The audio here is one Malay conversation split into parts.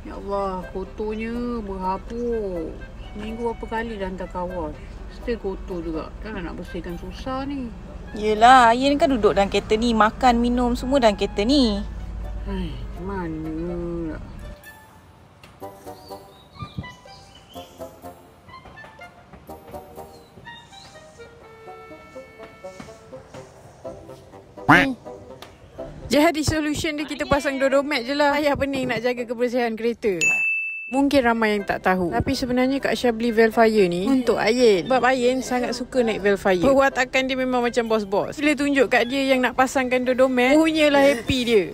Ya Allah, kotornya berhabuk. Minggu berapa kali dah hantar kawan. Still kotor juga. Dah nak bersihkan susah ni. Yelah, Ayin kan duduk dalam kereta ni. Makan, minum semua dalam kereta ni. Hai, mana nak? Jadi solution dia kita pasang Dodomat je lah. Ayah pening nak jaga kebersihan kereta. Mungkin ramai yang tak tahu, tapi sebenarnya Kak Syah beli Velfire ni untuk Ayin. Sebab Ayin sangat suka naik Velfire. Perwatakan dia memang macam bos-bos. Bila tunjuk kat dia yang nak pasangkan Dodomat, punyalah happy dia.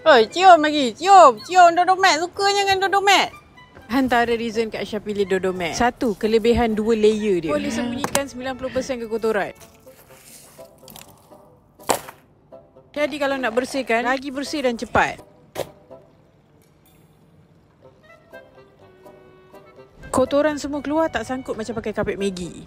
Oi, cium lagi. Cium Dodomat. Sukanya dengan Dodomat. Antara reason Kak Syah pilih Dodomat, satu, kelebihan 2 layer dia. Boleh sembunyikan 90% kekotoran. Jadi kalau nak bersihkan, lagi bersih dan cepat. Kotoran semua keluar tak sangkut macam pakai kapet Maggi.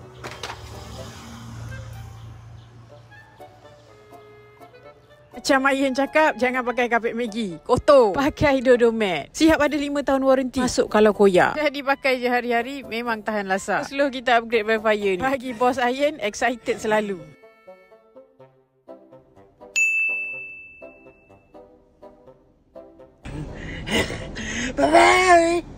Macam Ayin cakap, jangan pakai kapet Maggi. Kotor. Pakai Dodomat. Siap ada 5 tahun waranti. Masuk kalau koyak. Jadi pakai je hari-hari, memang tahan lasak. Slow kita upgrade Velfire ni. Bagi bos Ayin, excited selalu. Bye-bye.